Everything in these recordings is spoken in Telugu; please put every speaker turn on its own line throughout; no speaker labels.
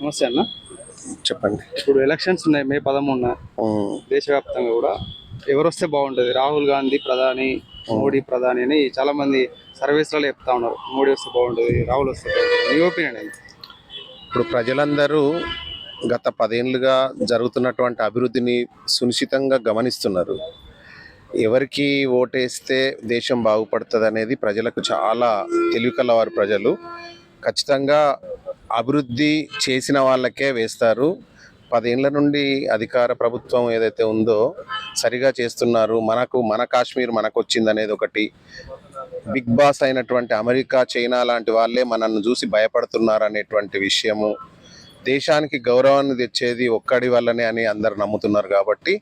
నమస్తే అన్న.
చెప్పండి.
ఇప్పుడు ఎలక్షన్స్ ఉన్నాయి మే 13న. దేశవ్యాప్తంగా కూడా ఎవరు వస్తే బాగుంటుంది? రాహుల్ గాంధీ ప్రధాని, మోడీ ప్రధాని అని చాలా మంది సర్వీస్లలో చెప్తా ఉన్నారు. మోడీ వస్తే బాగుంటుంది, రాహుల్ వస్తే బాగుంటుంది. మీ ఒపీనియన్ ఏంటి?
ఇప్పుడు ప్రజలందరూ గత 10 ఏళ్ళుగా జరుగుతున్నటువంటి అభివృద్ధిని సునిశ్చితంగా గమనిస్తున్నారు. ఎవరికి ఓటేస్తే దేశం బాగుపడుతుంది అనేది ప్రజలకు చాలా తెలివికలవారు. ప్రజలు ఖచ్చితంగా అభివృద్ధి చేసిన వాళ్ళకే వేస్తారు. 10 ఏళ్ల నుండి అధికార ప్రభుత్వం ఏదైతే ఉందో సరిగా చేస్తున్నారు. మన కాశ్మీర్ మనకు వచ్చింది అనేది ఒకటి. బిగ్ బాస్ అయినటువంటి అమెరికా, చైనా లాంటి వాళ్ళే మనల్ని చూసి భయపడుతున్నారు అనేటువంటి విషయము, దేశానికి గౌరవాన్ని తెచ్చేది ఒక్కడి వల్లనే అని అందరు నమ్ముతున్నారు. కాబట్టి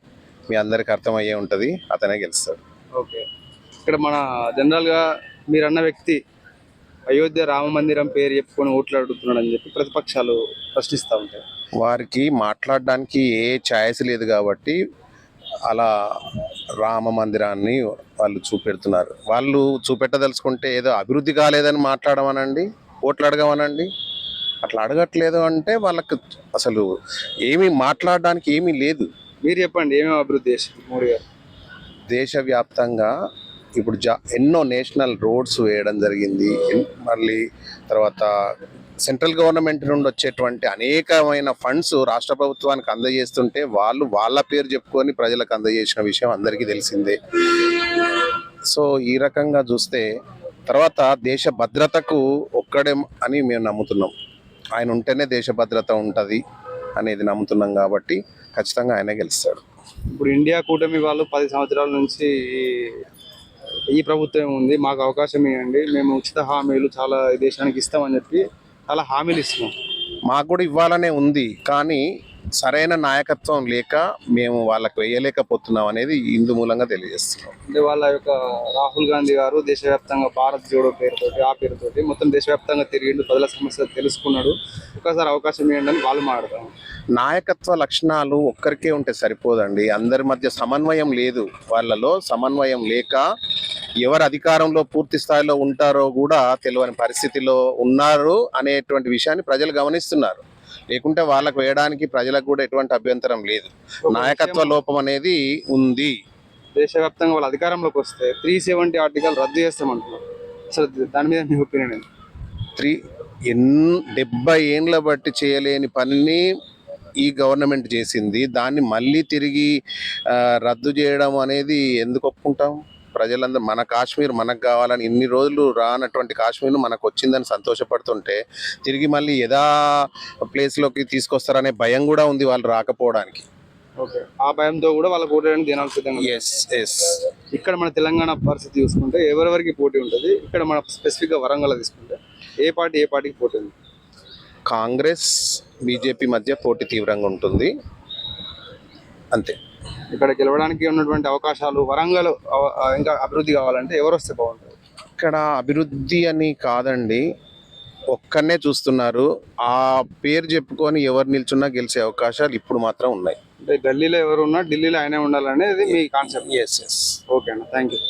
మీ అందరికి అర్థమయ్యే ఉంటుంది, అతనే గెలుస్తాడు.
ఓకే. ఇక్కడ మన జనరల్గా మీరు అన్న వ్యక్తి అయోధ్య రామ మందిరం పేరు చెప్పుకొని ఓట్లు అడుగుతున్నాడు అని చెప్పి ప్రతిపక్షాలు ప్రశ్నిస్తూ ఉంటాయి.
వారికి మాట్లాడడానికి ఏ ఛాయిస్ లేదు కాబట్టి అలా రామ మందిరాన్ని వాళ్ళు చూపెడుతున్నారు. వాళ్ళు చూపెట్టదలుచుకుంటే ఏదో అభివృద్ధి కాలేదని మాట్లాడమనండి, ఓట్లు అడగమనండి. అట్లా అడగట్లేదు అంటే వాళ్ళకు అసలు ఏమీ మాట్లాడడానికి ఏమీ లేదు.
మీరు చెప్పండి, ఏమేమి అభివృద్ధి చేసింది మోడీ గారు?
దేశవ్యాప్తంగా ఇప్పుడు ఎన్నో నేషనల్ రోడ్స్ వేయడం జరిగింది. మళ్ళీ తర్వాత సెంట్రల్ గవర్నమెంట్ నుండి వచ్చేటువంటి అనేకమైన ఫండ్స్ రాష్ట్ర ప్రభుత్వానికి అందజేస్తుంటే వాళ్ళు వాళ్ళ పేరు చెప్పుకొని ప్రజలకు అందజేసిన విషయం అందరికీ తెలిసిందే. సో ఈ రకంగా చూస్తే తర్వాత దేశ భద్రతకు ఒక్కడే అని మేము నమ్ముతున్నాం. ఆయన ఉంటేనే దేశ భద్రత ఉంటుంది అనేది నమ్ముతున్నాం కాబట్టి ఖచ్చితంగా ఆయనే గెలుస్తాడు.
ఇప్పుడు ఇండియా కూటమి వాళ్ళు 10 సంవత్సరాల నుంచి ఈ ప్రభుత్వం ఉంది, మాకు అవకాశం ఇవ్వండి, మేము ఉచిత హామీలు చాలా దేశానికి ఇస్తామని చెప్పి చాలా హామీలు ఇస్తున్నాం.
మాకు కూడా ఇవ్వాలనే ఉంది, కానీ సరైన నాయకత్వం లేక మేము వాళ్ళకు వేయలేకపోతున్నాం అనేది ఇందు మూలంగా తెలియజేస్తున్నాం.
అంటే వాళ్ళ యొక్క రాహుల్ గాంధీ గారు దేశవ్యాప్తంగా భారత్ జోడో పేరుతోటి ఆ పేరుతోటి మొత్తం దేశవ్యాప్తంగా తిరిగిండు, ప్రజల సమస్యలు తెలుసుకున్నాడు. ఒకసారి అవకాశం ఇవ్వండి అని వాళ్ళు మాట్లాడతాం.
నాయకత్వ లక్షణాలు ఒక్కరికే ఉంటే సరిపోదండి, అందరి మధ్య సమన్వయం లేదు. వాళ్ళలో సమన్వయం లేక ఎవరు అధికారంలో పూర్తి స్థాయిలో ఉంటారో కూడా తెలియని పరిస్థితిలో ఉన్నారు అనేటువంటి విషయాన్ని ప్రజలు గమనిస్తున్నారు. లేకుంటే వాళ్ళకు వేయడానికి ప్రజలకు కూడా ఎటువంటి అభ్యంతరం లేదు. నాయకత్వ లోపం అనేది ఉంది.
దేశవ్యాప్తంగా వాళ్ళ అధికారంలోకి వస్తే 370 ఆర్టికల్ రద్దు చేస్తామంటున్నారు. అసలు దాని మీద మీ ఒపీనియన్ ఏంటి?
70 ఏళ్ళ బట్టి చేయలేని పనిని ఈ గవర్నమెంట్ చేసింది. దాన్ని మళ్ళీ తిరిగి రద్దు చేయడం అనేది ఎందుకు ఒప్పుకుంటాం? ప్రజలందరూ మన కాశ్మీర్ మనకు కావాలని ఇన్ని రోజులు రానటువంటి కాశ్మీర్ను మనకు వచ్చిందని సంతోషపడుతుంటే తిరిగి మళ్ళీ యథా ప్లేస్లోకి తీసుకొస్తారనే భయం కూడా ఉంది వాళ్ళు రాకపోవడానికి.
ఓకే. ఆ భయంతో కూడా వాళ్ళకి ఓటేయడానికి జనాలు సిద్ధంగా.
ఎస్.
ఇక్కడ మన తెలంగాణ పరిస్థితి చూసుకుంటే ఎవరెవరికి పోటీ ఉంటుంది? ఇక్కడ మన స్పెసిఫిక్గా వరంగల్ తీసుకుంటే ఏ పార్టీకి పోటీ ఉంది?
కాంగ్రెస్, బీజేపీ మధ్య పోటీ తీవ్రంగా ఉంటుంది, అంతే.
ఇక్కడ గెలవడానికి ఉన్నటువంటి అవకాశాలు, వరంగల్ ఇంకా అభివృద్ధి కావాలంటే ఎవరు వస్తే బాగుంటుంది?
ఇక్కడ అభివృద్ధి అని కాదండి, ఒక్కనే చూస్తున్నారు. ఆ పేరు చెప్పుకొని ఎవరు నిల్చున్నా గెలిచే అవకాశాలు ఇప్పుడు మాత్రం ఉన్నాయి.
అంటే ఢిల్లీలో ఎవరు ఉన్నా ఢిల్లీలో ఆయనే ఉండాలనేది మీ కాన్సెప్ట్?
ఎస్.
ఓకే అన్న, థ్యాంక్ యూ.